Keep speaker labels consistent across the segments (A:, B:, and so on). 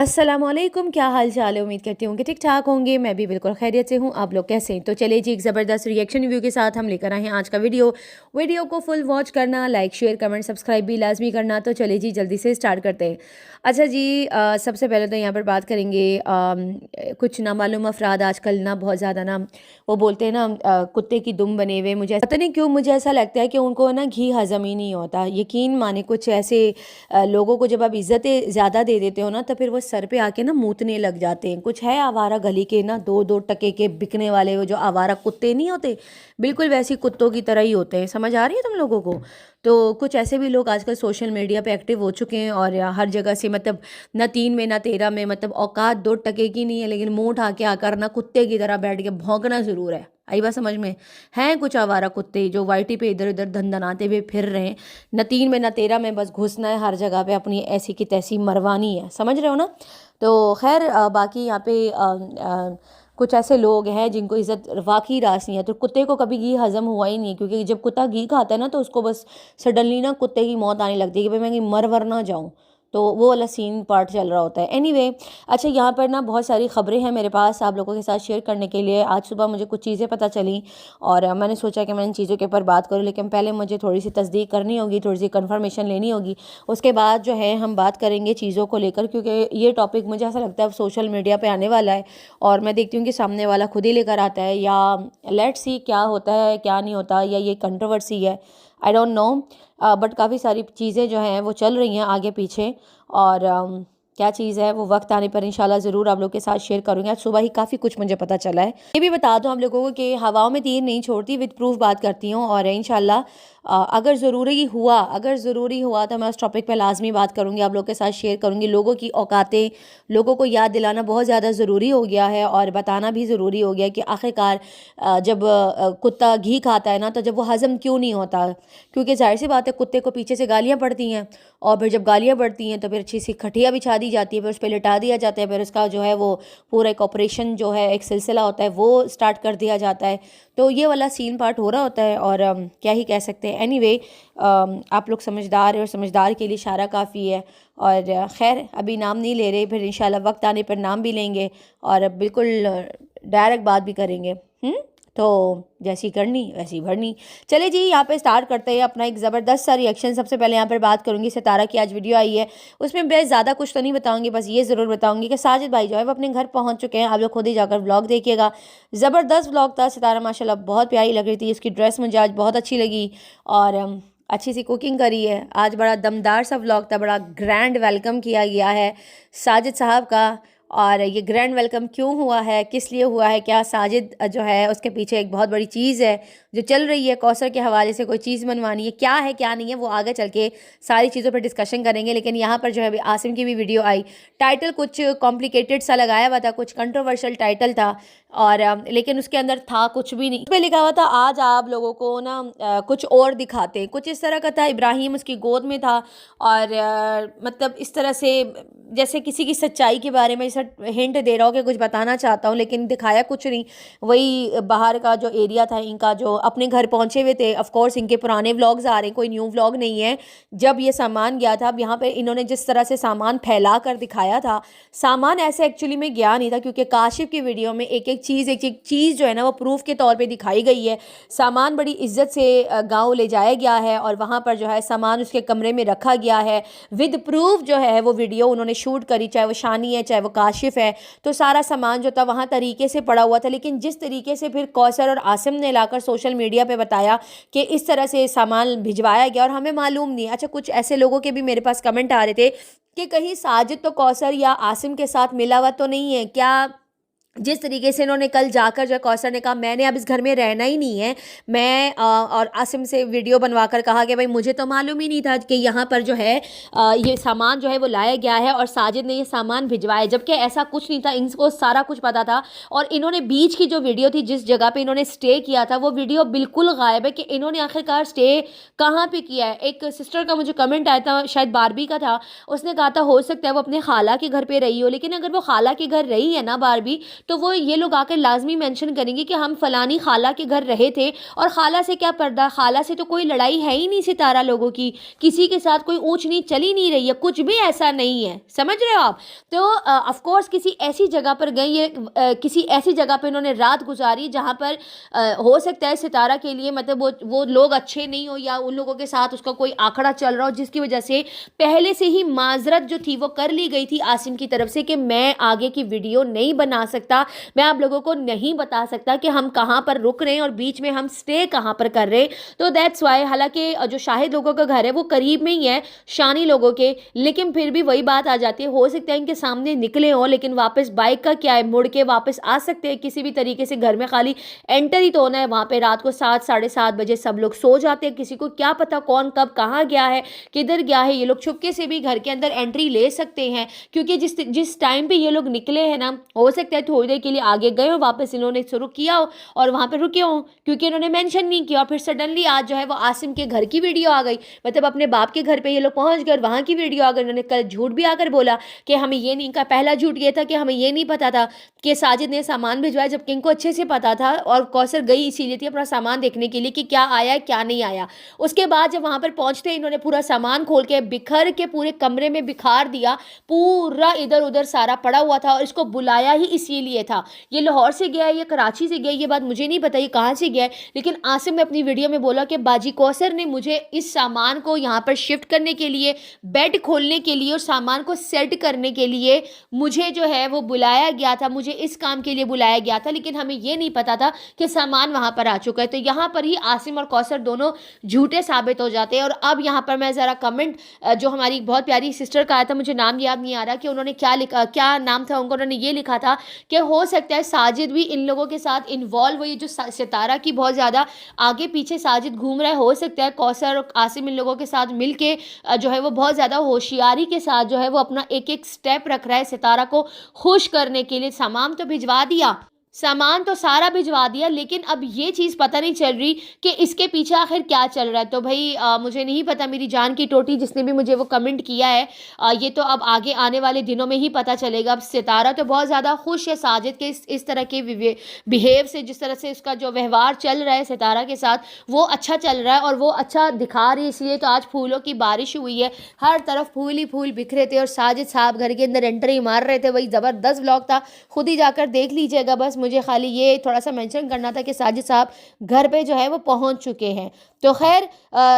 A: अस्सलामुअलैकुम, क्या हाल चाल है। उम्मीद करती हूँ कि ठीक ठाक होंगे। मैं भी बिल्कुल खैरियत से हूँ। आप लोग कैसे हैं? तो चलिए जी, एक ज़बरदस्त रिएक्शन रिव्यू के साथ हम लेकर आए हैं आज का वीडियो को फुल वॉच करना, लाइक शेयर कमेंट सब्सक्राइब भी लाजमी करना। तो चलिए जी, जल्दी से स्टार्ट करते हैं। अच्छा जी, सबसे पहले तो यहाँ पर बात करेंगे कुछ नामालूम अफराद आजकल ना बहुत ज़्यादा ना वो बोलते हैं ना कुत्ते की दुम बने हुए। मुझे पता नहीं क्यों मुझे ऐसा लगता है कि उनको ना घी हज़म ही नहीं होता। यकीन माने कुछ ऐसे लोगों को जब आप इज़्ज़तें ज़्यादा दे देते हो ना तो फिर वो सर पे आके ना मूतने लग जाते हैं। कुछ है आवारा गली के ना 2-2 टके के बिकने वाले, वो जो आवारा कुत्ते नहीं होते, बिल्कुल वैसी कुत्तों की तरह ही होते हैं। समझ आ रही है तुम लोगों को? तो कुछ ऐसे भी लोग आजकल सोशल मीडिया पे एक्टिव हो चुके हैं और हर जगह से मतलब ना 3 में ना 13 में, मतलब औकात 2 टके की नहीं है लेकिन मुंह उठा के आकर ना कुत्ते की तरह बैठ के भौंकना ज़रूर है। आई बात समझ में? हैं कुछ आवारा कुत्ते जो वाईटी पे इधर उधर धनधनाते हुए फिर रहे हैं। न 3 में न 13 में, बस घुसना है हर जगह पे, अपनी ऐसी की तैसी मरवानी है। समझ रहे हो ना? तो खैर बाकी यहाँ पे कुछ ऐसे लोग हैं जिनको इज़्ज़त वाकई रास नहीं है। तो कुत्ते को कभी घी हज़म हुआ ही नहीं है, क्योंकि जब कुत्ता घी खाता है ना तो उसको बस सडनली ना कुत्ते की मौत आने लगती है कि भाई मैं कहीं मर वर ना जाऊँ। तो वो वाला सीन पार्ट चल रहा होता है। एनीवे, अच्छा यहाँ पर ना बहुत सारी ख़बरें हैं मेरे पास आप लोगों के साथ शेयर करने के लिए। आज सुबह मुझे कुछ चीज़ें पता चली और मैंने सोचा कि मैं इन चीज़ों के ऊपर बात करूँ, लेकिन पहले मुझे थोड़ी सी तस्दीक करनी होगी, थोड़ी सी कंफर्मेशन लेनी होगी। उसके बाद जो है हम बात करेंगे चीज़ों को लेकर, क्योंकि ये टॉपिक मुझे ऐसा लगता है अब सोशल मीडिया पे आने वाला है और मैं देखती हूँ कि सामने वाला खुद ही लेकर आता है, या लेट्स सी क्या होता है क्या नहीं होता, या ये कंट्रोवर्सी है, आई डोंट नो। बट काफ़ी सारी चीज़ें जो हैं वो चल रही हैं आगे पीछे। और क्या चीज़ है वो वक्त आने पर इंशाल्लाह ज़रूर आप लोग के साथ शेयर करूँगी। आज सुबह ही काफ़ी कुछ मुझे पता चला है। ये भी बता दूँ आप लोगों को कि हवाओं में तीर नहीं छोड़ती, विद प्रूफ बात करती हूँ। और इंशाल्लाह अगर ज़रूरी हुआ तो मैं उस टॉपिक पे लाजमी बात करूँगी, आप लोग के साथ शेयर करूँगी। लोगों की औकातें, लोगों को याद दिलाना बहुत ज़्यादा ज़रूरी हो गया है और बताना भी ज़रूरी हो गया कि आखिरकार जब कुत्ता घी खाता है ना तो जब वो हज़म क्यों नहीं होता। क्योंकि जाहिर सी बात है कुत्ते को पीछे से गालियाँ पड़ती हैं और फिर जब गालियाँ पड़ती हैं तो फिर अच्छी सी खटिया बिछा दी जाती है, फिर उस पर लिटा दिया जाता है, फिर उसका जो है वो पूरा एक ऑपरेशन जो है, एक सिलसिला होता है, वो स्टार्ट कर दिया जाता है। तो ये वाला सीन पार्ट हो रहा होता है और क्या ही कह सकते हैं। एनीवे, आप लोग समझदार है और समझदार के लिए इशारा काफ़ी है। और खैर अभी नाम नहीं ले रहे, फिर इंशाल्लाह वक्त आने पर नाम भी लेंगे और बिल्कुल डायरेक्ट बात भी करेंगे। तो जैसी करनी वैसी भरनी। चले जी, यहाँ पे स्टार्ट करते हैं अपना एक ज़बरदस्त सा रिएक्शन। सबसे पहले यहाँ पर बात करूँगी सितारा की आज वीडियो आई है, उसमें मैं ज़्यादा कुछ तो नहीं बताऊँगी, बस ये ज़रूर बताऊँगी कि साजिद भाई जो है वो अपने घर पहुँच चुके हैं। आप लोग खुद ही जाकर व्लॉग देखिएगा, ज़बरदस्त व्लॉग था। सितारा माशाल्लाह बहुत प्यारी लग रही थी, उसकी ड्रेस मुझे आज बहुत अच्छी लगी और अच्छी सी कुकिंग करी है। आज बड़ा दमदार सा व्लॉग था, बड़ा ग्रैंड वेलकम किया गया है साजिद साहब का। और ये ग्रैंड वेलकम क्यों हुआ है, किस लिए हुआ है, क्या साजिद जो है उसके पीछे एक बहुत बड़ी चीज़ है जो चल रही है, कौसर के हवाले से कोई चीज़ मनवानी है, क्या है क्या नहीं है, वो आगे चल के सारी चीज़ों पर डिस्कशन करेंगे। लेकिन यहाँ पर जो है आसिम की भी वीडियो आई, टाइटल कुछ कॉम्प्लिकेटेड सा लगाया हुआ था, कुछ कंट्रोवर्शियल टाइटल था और लेकिन उसके अंदर था कुछ भी नहीं। उस पर लिखा हुआ था आज आप लोगों को ना कुछ और दिखाते, कुछ इस तरह का था। इब्राहिम उसकी गोद में था और मतलब इस तरह से जैसे किसी की सच्चाई के बारे में ऐसा हिंट दे रहा हो कि कुछ बताना चाहता हूँ, लेकिन दिखाया कुछ नहीं। वही बाहर का जो एरिया था इनका, जो अपने घर पहुंचे हुए थे। ऑफ कोर्स इनके पुराने व्लॉग्स आ रहे हैं, कोई न्यू व्लॉग नहीं है। जब ये सामान गया था, अब यहाँ पे इन्होंने जिस तरह से सामान फैला कर दिखाया था, सामान ऐसे एक्चुअली में गया नहीं था, क्योंकि काशिफ की वीडियो में एक एक चीज़ जो है ना वो प्रूफ के तौर पर दिखाई गई है। सामान बड़ी इज्जत से गाँव ले जाया गया है और वहाँ पर जो है सामान उसके कमरे में रखा गया है विद प्रूफ। जो है वो वीडियो उन्होंने शूट करी, चाहे वो शानी है चाहे वो काशिफ है, तो सारा सामान जो था वहाँ तरीके से पड़ा हुआ था। लेकिन जिस तरीके से फिर कौसर और आसिम ने लाकर सोशल मीडिया पे बताया कि इस तरह से सामान भिजवाया गया और हमें मालूम नहीं। अच्छा, कुछ ऐसे लोगों के भी मेरे पास कमेंट आ रहे थे कि कहीं साजिद तो कौसर या आसिम के साथ मिला हुआ तो नहीं है क्या। जिस तरीके से इन्होंने कल जाकर जो कौसर ने कहा मैंने अब इस घर में रहना ही नहीं है, मैं और आसिम से वीडियो बनवाकर कहा कि भाई मुझे तो मालूम ही नहीं था कि यहाँ पर जो है ये सामान जो है वो लाया गया है और साजिद ने ये सामान भिजवाया, जबकि ऐसा कुछ नहीं था। इनको सारा कुछ पता था। और इन्होंने बीच की जो वीडियो थी, जिस जगह पे इन्होंने स्टे किया था, वो वीडियो बिल्कुल गायब है कि इन्होंने आखिरकार स्टे कहाँ पर किया है। एक सिस्टर का मुझे कमेंट आया था, शायद बारबी का था, उसने कहा था हो सकता है वो अपने खाला के घर पर रही हो। लेकिन अगर वो खाला के घर रही है ना बारबी, तो वो ये लोग आकर लाजमी मेंशन करेंगे कि हम फलानी खाला के घर रहे थे, और खाला से क्या पर्दा, खाला से तो कोई लड़ाई है ही नहीं सितारा लोगों की, किसी के साथ कोई ऊंच नीच चली नहीं रही है, कुछ भी ऐसा नहीं है, समझ रहे हो आप। तो ऑफ कोर्स किसी ऐसी जगह पर गई है, किसी ऐसी जगह पर इन्होंने रात गुजारी जहाँ पर हो सकता है सितारा के लिए मतलब वो लोग अच्छे नहीं हो, या उन लोगों के साथ उसका कोई आंकड़ा चल रहा हो, जिसकी वजह से पहले से ही माजरत जो थी वो कर ली गई थी आसिम की तरफ से कि मैं आगे की वीडियो नहीं बना सकता, मैं आप लोगों को नहीं बता सकता कि हम कहाँ पर रुक रहे हैं और बीच में हम स्टे कहाँ पर कर रहे हैं। तो दैट्स वाई, हालांकि जो शाहिद लोगों का घर है वो करीब में ही है शानी लोगों के, लेकिन फिर भी वही बात आ जाती है, हो सकता है इनके सामने निकले हो, लेकिन वापस बाइक का क्या है, मुड़ के वापस आ सकते हैं किसी भी तरीके से, घर में खाली एंटर ही तो होना है। वहाँ पे रात को 7 साढ़े 7 बजे सब लोग सो जाते हैं, किसी को क्या पता कौन कब कहाँ गया है, किधर गया है। ये लोग चुपके से भी घर के अंदर एंट्री ले सकते हैं, क्योंकि जिस टाइम पे ये लोग निकले हैं ना, हो सकता है थोड़ी देर के लिए आगे गए हो, वापस इन्होंने शुरू किया हो और वहाँ पे रुके हो, क्योंकि इन्होंने मेंशन नहीं किया, और फिर सडनली आज जो है वो आसिम के घर की वीडियो आ गई, मतलब अपने बाप के घर पे ये लोग पहुँच गए, वहाँ की वीडियो आ गई। इन्होंने कल झूठ भी आकर बोला कि हमें ये नहीं, का पहला झूठ ये था कि हमें ये नहीं पता था कि साजिद ने सामान भिजवाया, जबकि इनको अच्छे से पता था, और कौसर गई इसीलिए थी अपना सामान देखने के लिए कि क्या आया क्या नहीं आया। उसके बाद जब वहाँ पर पहुँचते इन्होंने पूरा सामान खोल के बिखर के पूरे कमरे में बिखार दिया, पूरा इधर उधर सारा पड़ा हुआ था, और इसको बुलाया ही इसीलिए था। ये लाहौर से गया है, ये कराची से गया है, ये बात मुझे नहीं पता ये कहाँ से गया है, लेकिन आसिम ने अपनी वीडियो में बोला कि बाजी कौसर ने मुझे इस सामान को यहाँ पर शिफ्ट करने के लिए, बेड खोलने के लिए और सामान को सेट करने के लिए मुझे जो है वो बुलाया गया था, मुझे इस काम के लिए बुलाया गया था, लेकिन हमें ये नहीं पता था कि सामान वहाँ पर आ चुका है। तो यहाँ पर ही आसिम और कौसर दोनों झूठे साबित हो जाते हैं। और अब यहाँ पर मैं ज़रा कमेंट जो हमारी बहुत प्यारी सिस्टर का आया था, मुझे नाम याद नहीं आ रहा कि उन्होंने क्या लिखा, क्या नाम था उनका, उन्होंने ये लिखा था कि हो सकता है साजिद भी इन लोगों के साथ इन्वॉल्व हो, ये जो सितारा की बहुत ज़्यादा आगे पीछे साजिद घूम रहा है, हो सकता है कौसर और आसिम इन लोगों के साथ मिलके जो है वो बहुत ज़्यादा होशियारी के साथ जो है वो अपना एक एक स्टेप रख रहा है सितारा को खुश करने के लिए। सामान तो भिजवा दिया, सामान तो सारा भिजवा दिया, लेकिन अब ये चीज़ पता नहीं चल रही कि इसके पीछे आखिर क्या चल रहा है। तो भाई मुझे नहीं पता, मेरी जान की टोटी जिसने भी मुझे वो कमेंट किया है, ये तो अब आगे आने वाले दिनों में ही पता चलेगा। अब सितारा तो बहुत ज़्यादा खुश है साजिद के इस तरह के बिहेव से, जिस तरह से इसका जो व्यवहार चल रहा है सितारा के साथ वो अच्छा चल रहा है और वो अच्छा दिखा रही है, इसलिए तो आज फूलों की बारिश हुई है, हर तरफ फूल ही फूल बिखरे थे और साजिद साहब घर के अंदर एंट्री मार रहे थे। वही ज़बरदस्त व्लॉग था, खुद ही जाकर देख लीजिएगा। बस मुझे खाली ये थोड़ा सा मेंशन करना था कि साजिद साहब घर पे जो है वो पहुंच चुके हैं। तो खैर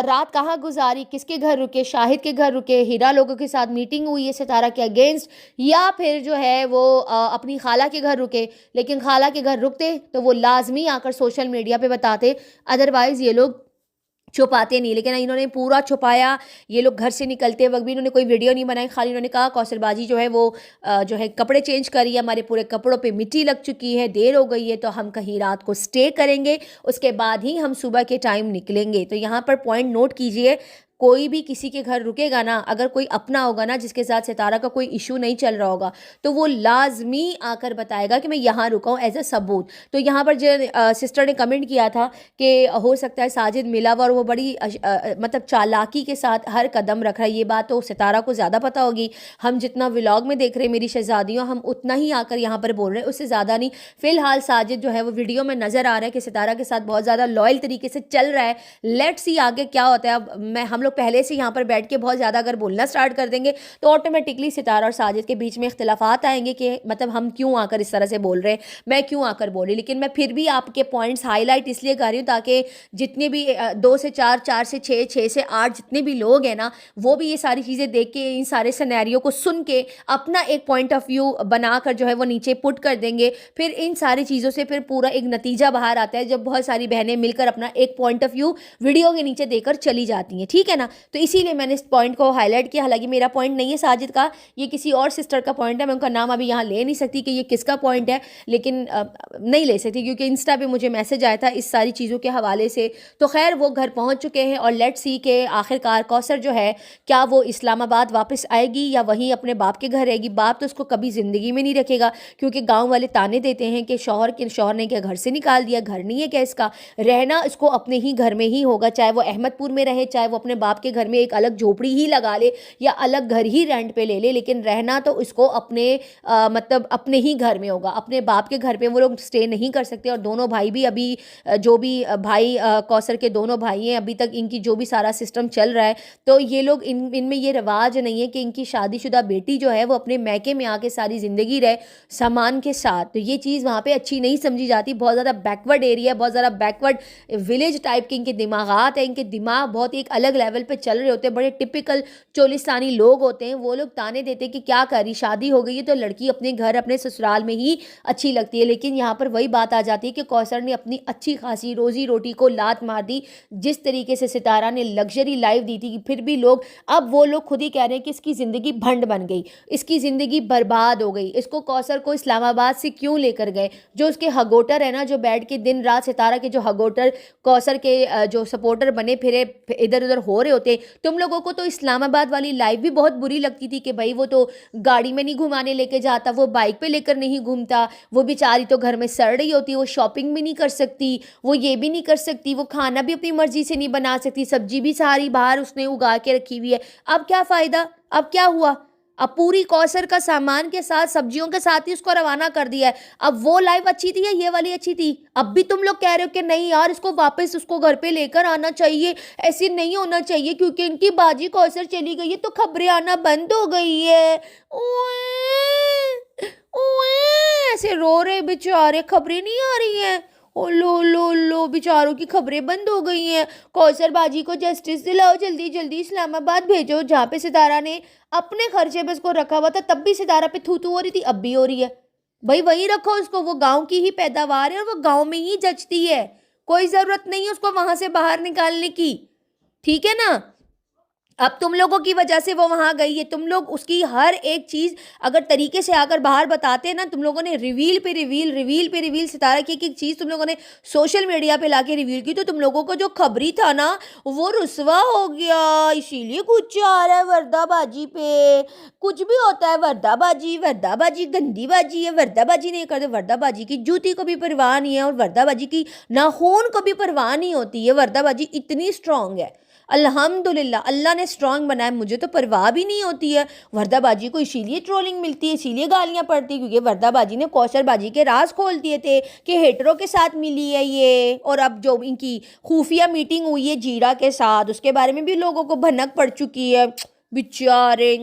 A: रात कहाँ गुजारी, किसके घर रुके, शाहिद के घर रुके, हीरा लोगों के साथ मीटिंग हुई है सितारा के अगेंस्ट, या फिर जो है वो अपनी खाला के घर रुके। लेकिन खाला के घर रुकते तो वो लाजमी आकर सोशल मीडिया पे बताते, अदरवाइज़ ये लोग छुपाते नहीं। लेकिन इन्होंने पूरा छुपाया, ये लोग घर से निकलते वक्त भी इन्होंने कोई वीडियो नहीं बनाई, खाली इन्होंने कहा कौसरबाजी जो है वो जो है कपड़े चेंज करिए, हमारे पूरे कपड़ों पे मिट्टी लग चुकी है, देर हो गई है, तो हम कहीं रात को स्टे करेंगे, उसके बाद ही हम सुबह के टाइम निकलेंगे। तो यहाँ पर पॉइंट नोट कीजिए, कोई भी किसी के घर रुकेगा ना, अगर कोई अपना होगा ना जिसके साथ सितारा का कोई इशू नहीं चल रहा होगा, तो वो लाजमी आकर बताएगा कि मैं यहाँ रुका हूँ एज अ सबूत। तो यहाँ पर जो सिस्टर ने कमेंट किया था कि हो सकता है साजिद मिला हुआ और वो बड़ी मतलब चालाकी के साथ हर कदम रख रहा है, ये बात तो सितारा को ज़्यादा पता होगी। हम जितना व्लॉग में देख रहे हैं मेरी शहजादियों, हम उतना ही आकर यहाँ पर बोल रहे हैं, उससे ज़्यादा नहीं। फिलहाल साजिद जो है वो वीडियो में नज़र आ रहा है कि सितारा के साथ बहुत ज़्यादा लॉयल तरीके से चल रहा है। लेट्स सी आगे क्या होता है। अब हम लोग पहले से यहाँ पर बैठ के बहुत ज़्यादा अगर बोलना स्टार्ट कर देंगे तो ऑटोमेटिकली सितारा और साजिद के बीच में इख्तिलाफात आएंगे कि मतलब हम क्यों आकर इस तरह से बोल रहे हैं, मैं क्यों आकर बोल रही। लेकिन मैं फिर भी आपके पॉइंट्स हाईलाइट इसलिए कर रही हूँ ताकि जितने भी 2 से 4, 4 से 6, 6 से 8 जितने भी लोग हैं ना, वो भी ये सारी चीज़ें देख के, इन सारे सिनेरियो को सुन के अपना एक पॉइंट ऑफ व्यू बनाकर जो है वो नीचे पुट कर देंगे। फिर इन सारी चीज़ों से फिर पूरा एक नतीजा बाहर आता है जब बहुत सारी बहनें मिलकर अपना एक पॉइंट ऑफ व्यू वीडियो के नीचे देकर चली जाती हैं, ठीक है ना। तो इसीलिए मैंने इस पॉइंट को हाईलाइट किया। हालांकि मेरा पॉइंट नहीं है साजिद का, ये किसी और सिस्टर का पॉइंट है, मैं उनका नाम अभी यहाँ ले नहीं सकती कि ये किसका पॉइंट है, लेकिन नहीं ले सकती क्योंकि इंस्टा पे मुझे मैसेज आया था इस सारी चीज़ों के हवाले से। तो खैर वो घर पहुँच चुके हैं और लेट्स सी के आखिरकार कौसर जो है क्या वो इस्लामाबाद वापस आएगी या वहीं अपने बाप के घर रहेगी। बाप तो उसको कभी ज़िंदगी में नहीं रखेगा क्योंकि गाँव वाले ताने देते हैं कि शौहर ने क्या घर से निकाल दिया, घर नहीं है क्या इसका, रहना इसको अपने ही घर में ही होगा, चाहे वो अहमदपुर में रहे, चाहे वो अपने बाप के घर में एक अलग झोपड़ी ही लगा ले या अलग घर ही रेंट पे ले ले, लेकिन रहना तो उसको अपने मतलब अपने ही घर में होगा। अपने बाप के घर पे वो लोग स्टे नहीं कर सकते। और दोनों भाई भी अभी जो भी भाई कौसर के दोनों भाई हैं, अभी तक इनकी जो भी सारा सिस्टम चल रहा है, तो ये लोग इनमें ये रिवाज नहीं है कि इनकी शादीशुदा बेटी जो है वो अपने मैके में आके सारी ज़िंदगी रहे सामान के साथ। तो ये चीज़ वहाँ पे अच्छी नहीं समझी जाती। बहुत ज़्यादा बैकवर्ड एरिया है, बहुत ज़्यादा बैकवर्ड विलेज टाइप के इनके दिमागात हैं। इनके दिमाग बहुत ही एक अलग लेवल पे चल रहे होते हैं। बड़े टिपिकल चोलिस्तानी लोग होते हैं। वो लोग ताने देते हैं कि क्या करी, शादी हो गई है तो लड़की अपने घर अपने ससुराल में ही अच्छी लगती है। लेकिन यहाँ पर वही बात आ जाती है कि कौसर ने अपनी अच्छी खासी रोजी रोटी को लात मार दी। जिस तरीके से सितारा ने लग्जरी लाइफ दी थी, फिर भी लोग, अब वो लोग खुद ही कह रहे हैं कि इसकी ज़िंदगी भंड बन गई, इसकी ज़िंदगी बर्बाद हो गई। इसको कौसर को इस्लामाबाद से क्यों लेकर गए? जो उसके हगोटर है ना, जो बैठ के दिन रात सितारा के जो हगोटर कौसर के जो सपोर्टर बने फिरे इधर उधर हो रहे होते, तुम लोगों को तो इस्लामाबाद वाली लाइफ भी बहुत बुरी लगती थी कि भाई वो तो गाड़ी में नहीं घुमाने लेके जाता, वो बाइक पे लेकर नहीं घूमता, वो बेचारी तो घर में सड़ रही होती, वो शॉपिंग भी नहीं कर सकती, वो ये भी नहीं कर सकती, वो खाना भी अपनी मर्जी से नहीं बना सकती, सब्जी भी सारी बाहर उसने उगा के रखी हुई है। अब क्या फ़ायदा? अब क्या हुआ? अब पूरी कौसर का सामान के साथ सब्जियों के साथ ही उसको रवाना कर दिया है। अब वो लाइफ अच्छी थी या ये वाली अच्छी थी? अब भी तुम लोग कह रहे हो कि नहीं यार, इसको वापस उसको घर पे लेकर आना चाहिए, ऐसे नहीं होना चाहिए क्योंकि इनकी बाजी कौसर चली गई है तो खबरें आना बंद हो गई है। ओए, ओए, ऐसे रो रहे बेचारे, खबरें नहीं आ रही हैं। ओ लो बेचारों की खबरें बंद हो गई हैं। कौसर बाजी को जस्टिस दिलाओ, जल्दी जल्दी इस्लामाबाद भेजो, जहाँ पे सितारा ने अपने खर्चे पे उसको रखा हुआ था। तब भी सितारा पे थू थू हो रही थी, अब भी हो रही है। भाई वहीं रखो उसको, वो गांव की ही पैदावार है और वो गांव में ही जचती है। कोई ज़रूरत नहीं है उसको वहां से बाहर निकालने की, ठीक है ना? अब तुम लोगों की वजह से वो वहां गई है। तुम लोग उसकी हर एक चीज अगर तरीके से आकर बाहर बताते हैं ना, तुम लोगों ने रिवील पे रिवील सितारा की एक चीज तुम लोगों ने सोशल मीडिया पे लाके रिवील की, तो तुम लोगों को जो खबरी था ना वो रुसवा हो गया। इसीलिए कुछ आ रहा है वर्दाबाजी पे। कुछ भी होता है, वर्दाबाजी गंदी बाजी है। वर्दाबाजी नहीं करते, वर्दाबाजी की जूती को भी परवाह नहीं है और वर्दाबाजी की नाखून को भी परवाह नहीं होती है। वर्दाबाजी इतनी स्ट्रांग है, अल्हम्दुलिल्लाह अल्लाह ने स्ट्रांग बनाया, मुझे तो परवाह भी नहीं होती है। वर्दाबाजी को इसीलिए ट्रोलिंग मिलती है, इसीलिए गालियां पड़ती है क्योंकि वर्दाबाजी ने कौसरबाजी के राज खोल दिए थे कि हेटरों के साथ मिली है ये। और अब जो इनकी खुफिया मीटिंग हुई है जीरा के साथ, उसके बारे में भी लोगों को भनक पड़ चुकी है। बेचारे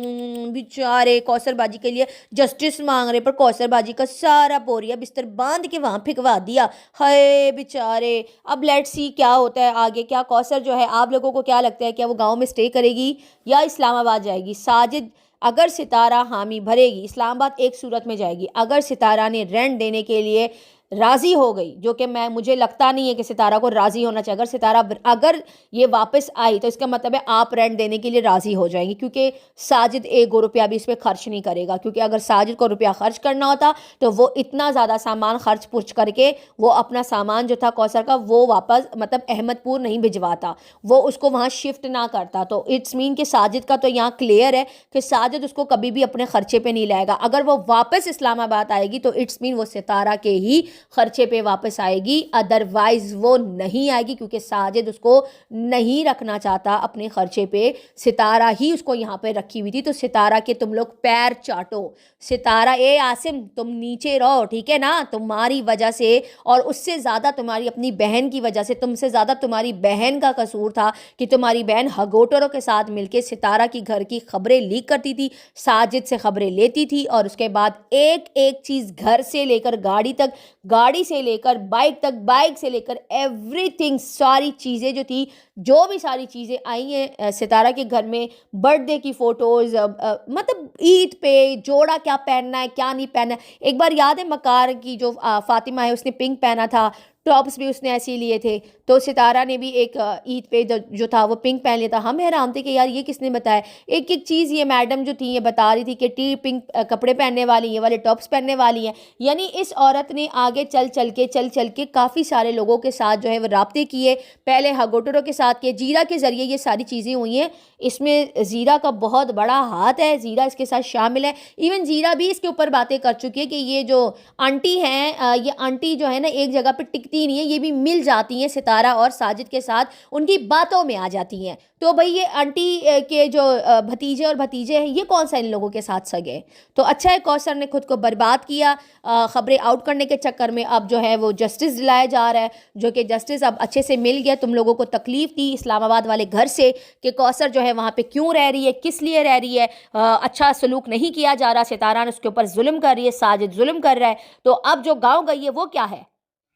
A: कौसरबाजी के लिए जस्टिस मांग रहे, पर कौसरबाजी का सारा बोरिया बिस्तर बांध के वहां फिकवा दिया। हाय बेचारे। अब लेट्स सी क्या होता है आगे। क्या कौसर जो है, आप लोगों को क्या लगता है, क्या वो गांव में स्टे करेगी या इस्लामाबाद जाएगी? साजिद, अगर सितारा हामी भरेगी इस्लामाबाद एक सूरत में जाएगी। अगर सितारा ने रेंट देने के लिए राज़ी हो गई, जो कि मुझे लगता नहीं है कि सितारा को राज़ी होना चाहिए। अगर ये वापस आई तो इसका मतलब है आप रेंट देने के लिए राज़ी हो जाएंगी, क्योंकि साजिद एक रुपया भी इस पर खर्च नहीं करेगा। क्योंकि अगर साजिद को रुपया खर्च करना होता तो वो इतना ज़्यादा सामान खर्च पुर्च करके वो अपना सामान जो था कौसर का वो वापस मतलब अहमदपुर नहीं भिजवाता, वो उसको वहाँ शिफ्ट ना करता। तो इट्स मीन कि साजिद का तो यहाँ क्लियर है कि साजिद उसको कभी भी अपने खर्चे पे नहीं लाएगा। अगर वो वापस इस्लामाबाद आएगी तो इट्स मीन वो सितारा के ही खर्चे पे वापस आएगी, अदरवाइज वो नहीं आएगी, क्योंकि साजिद उसको नहीं रखना चाहता अपने खर्चे पे। सितारा ही उसको यहाँ पे रखी हुई थी। तो सितारा के तुम लोग पैर चाटो। सितारा, ए आसिम तुम नीचे रहो, ठीक है ना? तुम्हारी वजह से और उससे ज़्यादा तुम्हारी अपनी बहन की वजह से, तुमसे ज़्यादा तुम्हारी बहन का कसूर था कि तुम्हारी बहन हगोटरों के साथ मिलके सितारा की घर की खबरें लीक करती थी, साजिद से खबरें लेती थी और उसके बाद एक एक चीज़ घर से लेकर गाड़ी तक, गाड़ी से लेकर बाइक तक, बाइक से लेकर एवरीथिंग, सारी चीज़ें जो थी, जो भी सारी चीज़ें आई हैं सितारा के घर में, बर्थडे की फ़ोटोज़, मतलब ईद पे जोड़ा क्या पहनना है क्या नहीं पहनना है। एक बार याद है मकार की जो फातिमा है उसने पिंक पहना था, टॉप्स भी उसने ऐसे ही लिए थे, तो सितारा ने भी एक ईद पे जो था वो पिंक पहन लिया था। हम हैरान थे कि यार ये किसने बताया। एक एक चीज़ ये मैडम जो थी ये बता रही थी कि टी पिंक कपड़े पहनने वाली, ये वाले टॉप्स पहनने वाली हैं। यानी इस औरत ने आगे चल चल के काफ़ी सारे लोगों के साथ जो है वो राब्ते किए। पहले हगोटरों के साथ किए, जीरा के ज़रिए ये सारी चीज़ें हुई हैं। इसमें ज़ीरा का बहुत बड़ा हाथ है, ज़ीरा इसके साथ शामिल है। इवन ज़ीरा भी इसके ऊपर बातें कर चुकी है कि ये जो आंटी हैं, ये आंटी जो है ना एक जगह पर टिकती मिलती नहीं है, ये भी मिल जाती हैं सितारा और साजिद के साथ, उनकी बातों में आ जाती हैं। तो भाई ये आंटी के जो भतीजे और भतीजे हैं, ये कौन सा इन लोगों के साथ सगे हैं? तो अच्छा है कौसर ने खुद को बर्बाद किया खबरें आउट करने के चक्कर में। अब जो है वो जस्टिस दिलाया जा रहा है, जो कि जस्टिस अब अच्छे से मिल गया। तुम लोगों को तकलीफ थी इस्लामाबाद वाले घर से कि कौसर जो है वहाँ पे क्यों रह रही है, किस लिए रह रही है, अच्छा सलूक नहीं किया जा रहा, सितारा ने उसके ऊपर जुल्म कर रही है, साजिद जुल्म कर रहा है। तो अब जो गाँव गई है वो क्या है,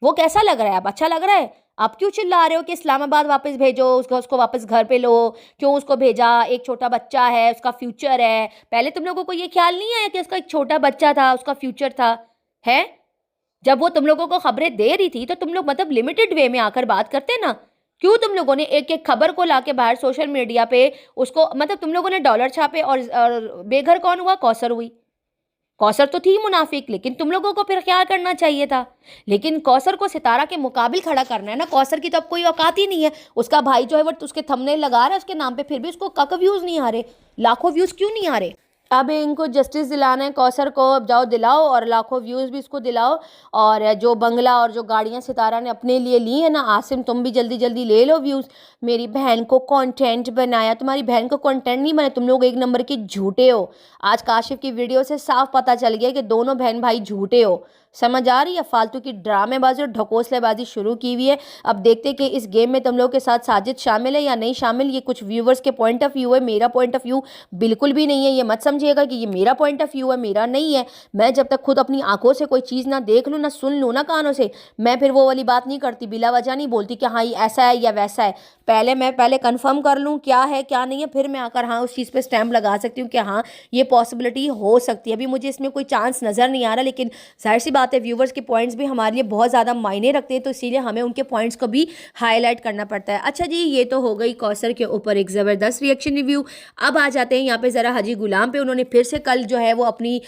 A: वो कैसा लग रहा है? अब अच्छा लग रहा है? आप क्यों चिल्ला रहे हो कि इस्लामाबाद वापस भेजो उसको वापस घर पे लो? क्यों उसको भेजा? एक छोटा बच्चा है, उसका फ्यूचर है। पहले तुम लोगों को ये ख्याल नहीं आया कि उसका एक छोटा बच्चा था, उसका फ्यूचर था? है जब वो तुम लोगों को खबरें दे रही थी तो तुम लोग मतलब लिमिटेड वे में आकर बात करते ना। क्यों तुम लोगों ने एक एक खबर को लाके बाहर सोशल मीडिया पे उसको, मतलब तुम लोगों ने डॉलर छापे और बेघर कौन हुआ? कौसर हुई। कौसर तो थी मुनाफिक, लेकिन तुम लोगों को फिर क्या करना चाहिए था? लेकिन कौसर को सितारा के मुकाबिल खड़ा करना है ना। कौसर की तो अब कोई औकात ही नहीं है। उसका भाई जो है वो उसके थंबनेल लगा रहा है उसके नाम पे, फिर भी उसको कक व्यूज नहीं आ रहे, लाखों व्यूज क्यों नहीं आ रहे? अब इनको जस्टिस दिलाना है कौसर को, अब जाओ दिलाओ और लाखों व्यूज़ भी इसको दिलाओ। और जो बंगला और जो गाड़ियाँ सितारा ने अपने लिए ली है ना, आसिम तुम भी जल्दी जल्दी ले लो व्यूज़। मेरी बहन को कंटेंट बनाया, तुम्हारी बहन को कंटेंट नहीं बना, तुम लोग एक नंबर के झूठे हो। आज काशिफ की वीडियो से साफ पता चल गया कि दोनों बहन भाई झूठे हो। समझ आ रही है? फालतू की ड्रामेबाजी और ढकोसलेबाजी शुरू की हुई है। अब देखते कि इस गेम में तुम लोग के साथ साजिद शामिल है या नहीं शामिल। ये कुछ व्यूवर्स के पॉइंट ऑफ व्यू है, मेरा पॉइंट ऑफ व्यू बिल्कुल भी नहीं है। ये मत समझिएगा कि ये मेरा पॉइंट ऑफ व्यू है, मेरा नहीं है। मैं जब तक खुद अपनी आंखों से कोई चीज़ ना देख लूँ, ना सुन लूँ ना कानों से, मैं फिर वो वाली बात नहीं करती, बिला वजह नहीं बोलती कि हाँ ये ऐसा है या वैसा है। पहले कंफर्म कर लूँ क्या है क्या नहीं है, फिर मैं आकर हाँ उस चीज़ पे स्टैंप लगा सकती हूँ कि हाँ ये पॉसिबिलिटी हो सकती है। अभी मुझे इसमें कोई चांस नज़र नहीं आ रहा, लेकिन जाहिर सी बात है व्यूवर्स के पॉइंट्स भी हमारे लिए बहुत ज़्यादा मायने रखते हैं, तो इसीलिए हमें उनके पॉइंट्स को भी हाईलाइट करना पड़ता है। अच्छा जी, ये तो हो गई कौसर के ऊपर एक ज़बरदस्त रिएक्शन रिव्यू। अब आ जाते हैं यहाँ पे ज़रा हाजी गुलाम पे। उन्होंने फिर से कल जो है वो अपनी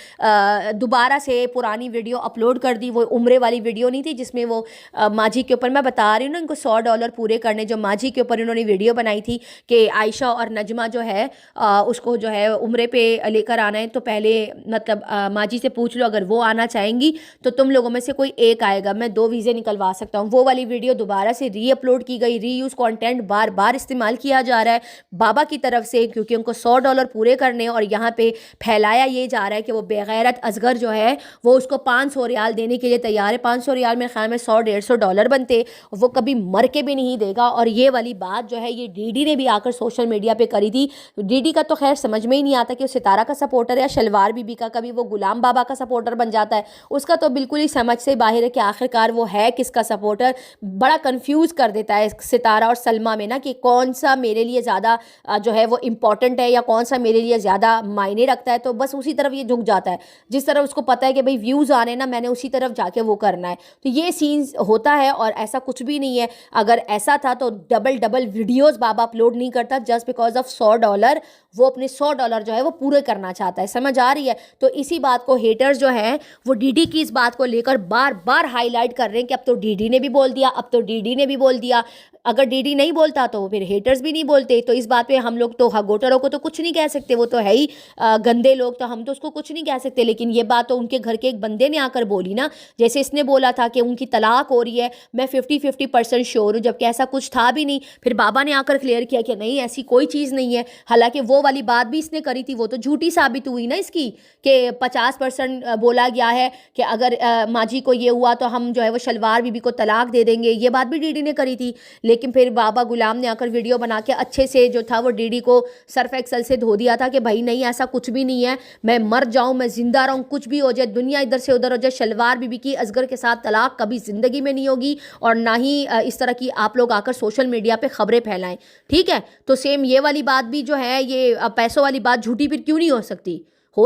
A: दोबारा से पुरानी वीडियो अपलोड कर दी। वो उम्रे वाली वीडियो नहीं थी जिसमें वो माजी के ऊपर, मैं बता रही हूँ ना, इनको $100 पूरे करने, जो माजी के ऊपर इन्होंने वीडियो बनाई थी कि आयशा और नजमा जो है उसको जो है उम्रे पे लेकर आना है, तो पहले मतलब माजी से पूछ लो, अगर वो आना चाहेंगी तो तुम लोगों में से कोई एक आएगा, मैं 2 वीज़े निकलवा सकता हूँ। वो वाली वीडियो दोबारा से री अपलोड की गई। रीयूज़ कंटेंट बार बार इस्तेमाल किया जा रहा है बाबा की तरफ से, क्योंकि उनको $100 पूरे करने, और यहाँ पे फैलाया ये जा रहा है कि वो बेगैरत असगर जो है वो उसको 500 रियाल देने के लिए तैयार है। 500 रियाल में ख्याल में $100-150 बनते, वो कभी मर के भी नहीं देगा। और ये वाली बात जो है ये डीडी ने भी आकर सोशल मीडिया पे करी थी। डीडी का तो खैर समझ में ही नहीं आता कि वो सितारा का सपोर्टर या शलवार बीबी का, कभी वो गुलाम बाबा का सपोर्टर बन जाता है। उसका तो बिल्कुल ही समझ से बाहर है कि आखिरकार वो है किसका सपोर्टर। बड़ा कंफ्यूज कर देता है सितारा और सलमा में ना, कि कौन सा मेरे लिए ज़्यादा जो है वो इम्पॉर्टेंट है या कौन सा मेरे लिए ज़्यादा मायने रखता है। तो बस उसी तरफ ये झुक जाता है, जिस तरफ उसको पता है कि भाई व्यूज़ आने ना, मैंने उसी तरफ जाके वो करना है। तो ये सीन्स होता है और ऐसा कुछ भी नहीं है। अगर ऐसा था तो डबल वीडियोस बाबा अपलोड नहीं करता जस्ट बिकॉज ऑफ $100। वो अपने $100 जो है वो पूरे करना चाहता है। समझ आ रही है? तो इसी बात को हेटर्स जो हैं वो डीडी की इस बात को लेकर बार बार हाईलाइट कर रहे हैं कि अब तो डीडी ने भी बोल दिया, अब तो डीडी ने भी बोल दिया। अगर डीडी नहीं बोलता तो फिर हेटर्स भी नहीं बोलते। तो इस बात पे हम लोग तो हगोटरों को तो कुछ नहीं कह सकते, वो तो है ही गंदे लोग, तो हम तो उसको कुछ नहीं कह सकते। लेकिन ये बात तो उनके घर के एक बंदे ने आकर बोली ना, जैसे इसने बोला था कि उनकी तलाक हो रही है, मैं 50-50% श्योर हूँ, जबकि ऐसा कुछ था भी नहीं। फिर बाबा ने आकर क्लियर किया कि नहीं ऐसी कोई चीज़ नहीं है। हालांकि वो वाली बात भी इसने करी थी, वो तो झूठी साबित हुई ना इसकी, कि 50% बोला गया है कि अगर माजी को ये हुआ तो हम जो है वो शलवार बीबी को तलाक दे देंगे। ये बात भी डीडी ने करी थी। लेकिन फिर बाबा गुलाम ने आकर वीडियो बना के अच्छे से जो था वो डीडी को सर्फ एक्सल से धो दिया था कि भाई नहीं ऐसा कुछ भी नहीं है, मैं मर जाऊं, मैं जिंदा रहूं, कुछ भी हो जाए, दुनिया इधर से उधर हो जाए, शलवार बीबी की असगर के साथ तलाक कभी जिंदगी में नहीं होगी, और ना ही इस तरह की आप लोग आकर सोशल मीडिया पे खबरें फैलाएं। ठीक है? तो सेम ये वाली बात भी जो है, ये पैसों वाली बात झूठी फिर क्यों नहीं हो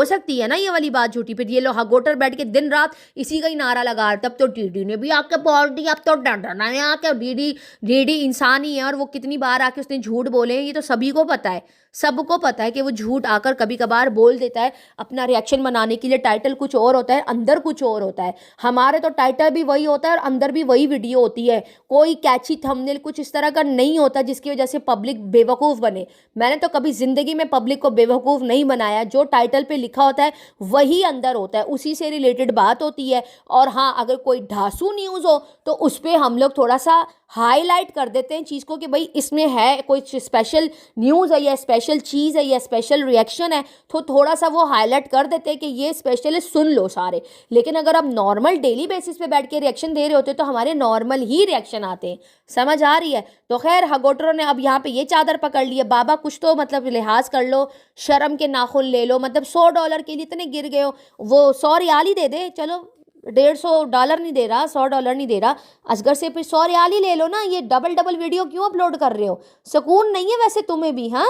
A: सकती है ना ये वाली बात झूठी। फिर ये लोग हगोटर बैठ के दिन रात इसी का ही नारा लगा रहे। तब तो डीडी ने भी आके बोल दिया, अब तो डरना है आके। डीडी इंसान ही है, और वो कितनी बार आके उसने झूठ बोले हैं ये तो सभी को पता है। सबको पता है कि वो झूठ आकर कभी कभार बोल देता है अपना रिएक्शन बनाने के लिए। टाइटल कुछ और होता है, अंदर कुछ और होता है। हमारे तो टाइटल भी वही होता है और अंदर भी वही वीडियो होती है। कोई कैची थंबनेल कुछ इस तरह का नहीं होता जिसकी वजह से पब्लिक बेवकूफ़ बने। मैंने तो कभी ज़िंदगी में पब्लिक को बेवकूफ़ नहीं बनाया। जो टाइटल पे लिखा होता है वही अंदर होता है, उसी से रिलेटेड बात होती है। और हाँ, अगर कोई ढासू न्यूज़ हो तो उस पर हम लोग थोड़ा सा हाईलाइट कर देते हैं चीज़ को कि भाई इसमें है कोई स्पेशल न्यूज़ है या स्पेशल चीज़ है या स्पेशल रिएक्शन है, तो थोड़ा सा वो हाईलाइट कर देते हैं कि ये स्पेशल है, सुन लो सारे। लेकिन अगर आप नॉर्मल डेली बेसिस पे बैठ के रिएक्शन दे रहे होते तो हमारे नॉर्मल ही रिएक्शन आते हैं। समझ आ रही है? तो खैर हगोटरों ने अब यहाँ पे ये चादर पकड़ ली है। बाबा कुछ तो मतलब लिहाज कर लो, शर्म के नाखून ले लो। मतलब $100 के लिए इतने गिर गए हो, वो 100 रियाल ही दे दे, चलो $150 नहीं दे रहा, $100 नहीं दे रहा, असगर से फिर 100 रियाल ही ले लो ना। ये डबल डबल वीडियो क्यों अपलोड कर रहे हो? सुकून नहीं है वैसे तुम्हें भी? हाँ,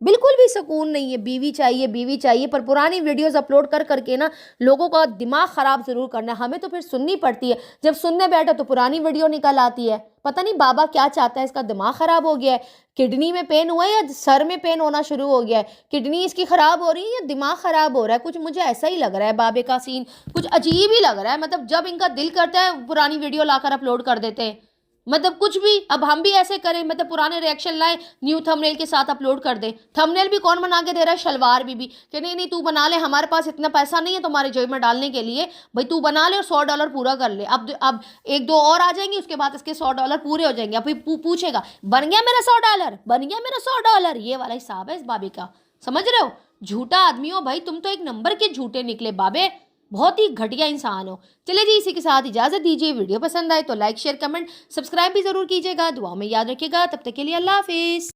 A: बिल्कुल भी सुकून नहीं है। बीवी चाहिए, बीवी चाहिए, पर पुरानी वीडियोस अपलोड कर करके ना लोगों का दिमाग ख़राब ज़रूर करना है। हमें तो फिर सुननी पड़ती है, जब सुनने बैठो तो पुरानी वीडियो निकल आती है। पता नहीं बाबा क्या चाहता है, इसका दिमाग ख़राब हो गया है। किडनी में पेन हुआ है या सर में पेन होना शुरू हो गया है? किडनी इसकी ख़राब हो रही है या दिमाग ख़राब हो रहा है? कुछ मुझे ऐसा ही लग रहा है, बाबे का सीन कुछ अजीब ही लग रहा है। मतलब जब इनका दिल करता है पुरानी वीडियो लाकर अपलोड कर देते हैं। मतलब कुछ भी, अब हम भी ऐसे करें, मतलब पुराने रिएक्शन लाए, न्यू थंबनेल के साथ अपलोड कर दे। थंबनेल भी कौन बना के दे रहा है? शलवार बीबी कि नहीं नहीं तू बना ले, हमारे पास इतना पैसा नहीं है तुम्हारे जेब में डालने के लिए, भाई तू बना ले और $100 पूरा कर ले। अब एक दो और आ जाएंगे, उसके बाद इसके $100 पूरे हो जाएंगे। अब पूछेगा बन गया मेरा $100, बन गया मेरा $100, ये वाला हिसाब है इस बाबे का। समझ रहे हो? झूठा आदमी हो भाई तुम तो, एक नंबर के झूठे निकले बाबे, बहुत ही घटिया इंसान हो। चलिए जी, इसी के साथ इजाजत दीजिए। वीडियो पसंद आए तो लाइक शेयर कमेंट सब्सक्राइब भी जरूर कीजिएगा। दुआ में याद रखिएगा। तब तक के लिए अल्लाह हाफिज।